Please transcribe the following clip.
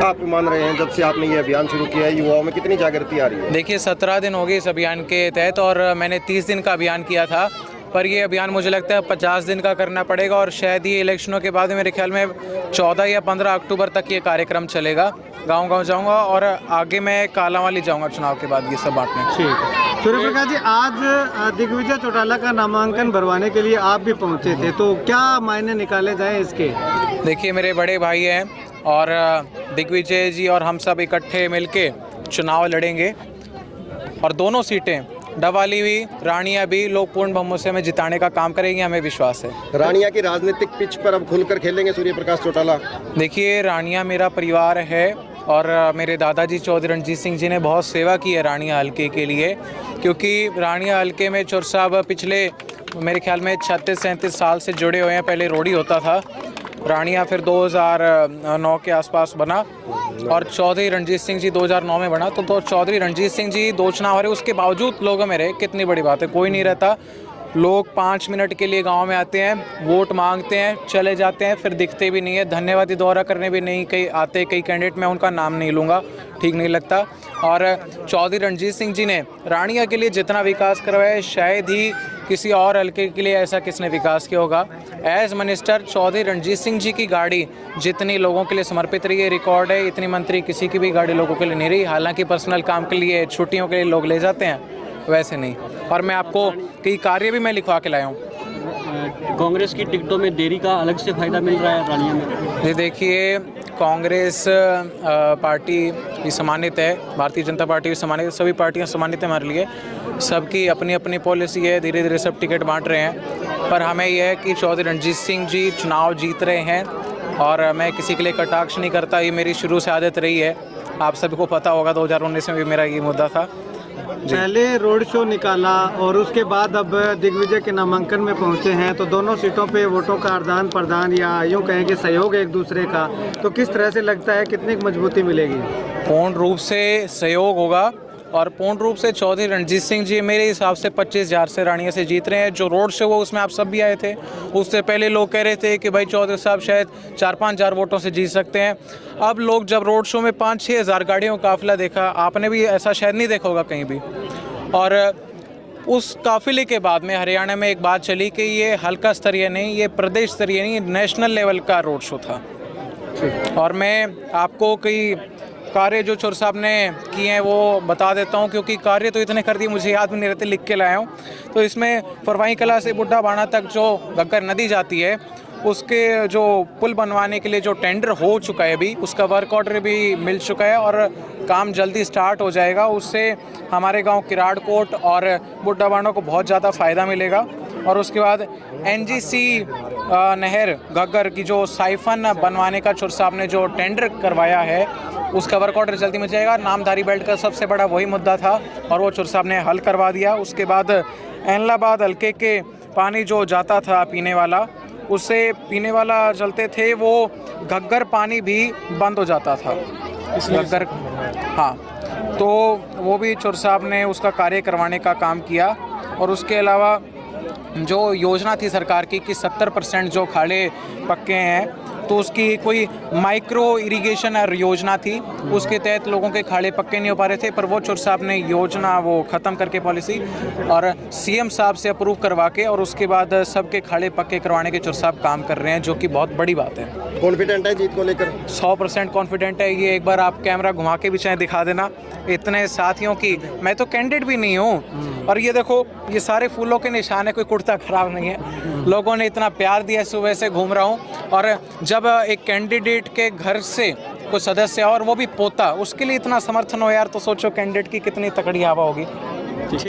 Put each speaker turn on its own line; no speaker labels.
आप मान रहे हैं जब से आपने ये अभियान शुरू किया है, युवाओं में कितनी जागृति आ रही है?
देखिए 17 दिन हो गए इस अभियान के तहत और मैंने 30 दिन का अभियान किया था, पर ये अभियान मुझे लगता है 50 दिन का करना पड़ेगा और शायद ये इलेक्शनों के बाद मेरे ख्याल में 14 या 15 अक्टूबर तक ये कार्यक्रम चलेगा। गांव-गांव जाऊंगा और आगे मैं कालांवाली जाऊंगा चुनाव के बाद ये सब बांटने।
ठीक है सूर्य प्रकाश जी, आज दिग्विजय चौटाला का नामांकन भरवाने के लिए आप भी पहुंचे थे, तो क्या मायने निकाले जाएं इसके?
देखिए मेरे बड़े भाई हैं और दिग्विजय जी और हम सब इकट्ठे मिलके चुनाव लड़ेंगे और दोनों सीटें डवाली भी रानिया भी लोग पूर्ण बहुमत से हमें जिताने का काम करेंगे, हमें विश्वास है।
रानिया की राजनीतिक पिच पर अब खुलकर खेलेंगे सूर्य प्रकाश चौटाला?
देखिए रानिया मेरा परिवार है और मेरे दादाजी चौधरी रणजीत सिंह जी ने बहुत सेवा की है रानिया हल्के के लिए, क्योंकि रानिया हल्के में चौर साहब पिछले मेरे ख्याल में 36-37 साल से जुड़े हुए हैं। पहले रोडी होता था, रानिया फिर 2009 के आसपास बना और चौधरी रणजीत सिंह जी 2009 में बना। तो चौधरी रणजीत सिंह जी 2 चुनाव हारे, उसके बावजूद लोगों में रहे, कितनी बड़ी बात है। कोई नहीं रहता, लोग 5 मिनट के लिए गांव में आते हैं, वोट मांगते हैं, चले जाते हैं, फिर दिखते भी नहीं है। धन्यवादी दौरा करने भी नहीं कई आते, कई कैंडिडेट, मैं उनका नाम नहीं लूँगा, ठीक नहीं लगता। और चौधरी रणजीत सिंह जी ने रानिया के लिए जितना विकास करवाया है शायद ही किसी और हल्के के लिए ऐसा किसने विकास किया होगा। एज मिनिस्टर चौधरी रणजीत सिंह जी की गाड़ी जितनी लोगों के लिए समर्पित रही है, रिकॉर्ड है, इतनी मंत्री किसी की भी गाड़ी लोगों के लिए नहीं रही। हालांकि पर्सनल काम के लिए, छुट्टियों के लिए लोग ले जाते हैं, वैसे नहीं। और मैं आपको कई कार्य भी मैं लिखवा के लाया हूँ।
कांग्रेस की टिकटों में देरी का अलग से फायदा मिल रहा है रानिया में?
जी देखिए, कांग्रेस पार्टी भी सम्मानित है, भारतीय जनता पार्टी भी सम्मानित है, सभी पार्टियां सम्मानित है हमारे लिए। सबकी अपनी अपनी पॉलिसी है, धीरे धीरे सब टिकट बांट रहे हैं। पर हमें यह है कि चौधरी रणजीत सिंह जी चुनाव जीत रहे हैं और मैं किसी के लिए कटाक्ष नहीं करता, ये मेरी शुरू से आदत रही है। आप सभी को पता होगा 2019 में भी मेरा ये मुद्दा था।
पहले रोड शो निकाला और उसके बाद अब दिग्विजय के नामांकन में पहुंचे हैं, तो दोनों सीटों पे वोटों का आदान प्रदान या यूँ कहें कि सहयोग एक दूसरे का, तो किस तरह से लगता है कितनी मजबूती मिलेगी?
पूर्ण रूप से सहयोग होगा और पूर्ण रूप से चौधरी रणजीत सिंह जी मेरे हिसाब से 25,000 से रानिया से जीत रहे हैं। जो रोड शो वो उसमें आप सब भी आए थे, उससे पहले लोग कह रहे थे कि भाई चौधरी साहब शायद 4-5 हज़ार वोटों से जीत सकते हैं। अब लोग जब रोड शो में 5-6 हज़ार गाड़ियों का काफिला देखा, आपने भी ऐसा शायद नहीं देखा होगा कहीं भी, और उस काफिले के बाद में हरियाणा में एक बात चली कि ये हल्का स्तरीय नहीं, ये प्रदेश स्तरीय नहीं, नेशनल लेवल का रोड शो था। और मैं आपको कई कार्य जो चौर साहब ने किए हैं वो बता देता हूं, क्योंकि कार्य तो इतने कर दिए मुझे याद भी नहीं रहते, लिख के लाया हूं। तो इसमें फरवाई कला से बुड्ढा बाणा तक जो घग्गर नदी जाती है, उसके जो पुल बनवाने के लिए जो टेंडर हो चुका है अभी, उसका वर्क ऑर्डर भी मिल चुका है और काम जल्दी स्टार्ट हो जाएगा। उससे हमारे गांव किराड़कोट और बुड्ढा बाणा को बहुत ज़्यादा फ़ायदा मिलेगा। और उसके बाद NGC नहर घग्गर की जो साइफन बनवाने का चौर साहब ने जो टेंडर करवाया है, उसका वर्क ऑर्डर जल्दी मिल जाएगा। नामधारी बेल्ट का सबसे बड़ा वही मुद्दा था और वो चौर साहब ने हल करवा दिया। उसके बाद एलनाबाद हल्के के पानी जो जाता था पीने वाला, उससे पीने वाला चलते थे, वो घग्गर पानी भी बंद हो जाता था घग्गर, हाँ। तो वो भी चौर साहब ने उसका कार्य करवाने का काम किया। और उसके अलावा जो योजना थी सरकार की कि 70% जो खाड़े पक्के हैं, तो उसकी कोई माइक्रो इरिगेशन योजना थी, उसके तहत लोगों के खाड़े पक्के नहीं हो पा रहे थे, पर वो चौर साहब ने योजना वो ख़त्म करके पॉलिसी और CM साहब से अप्रूव करवा के और उसके बाद सबके खाड़े पक्के करवाने के चौर साहब काम कर रहे हैं, जो कि बहुत बड़ी बात है।
कॉन्फिडेंट है जीत को लेकर?
100% कॉन्फिडेंट है। ये एक बार आप कैमरा घुमा के भी चाहे दिखा देना, इतने साथियों की, मैं तो कैंडिडेट भी नहीं हूँ। और ये देखो, ये सारे फूलों के निशान है, कोई कुर्ता खराब नहीं है। लोगों ने इतना प्यार दिया, सुबह से घूम रहा हूँ। और जब एक कैंडिडेट के घर से कोई सदस्य और वो भी पोता, उसके लिए इतना समर्थन हो यार, तो सोचो कैंडिडेट की कितनी तकड़ी हवा होगी।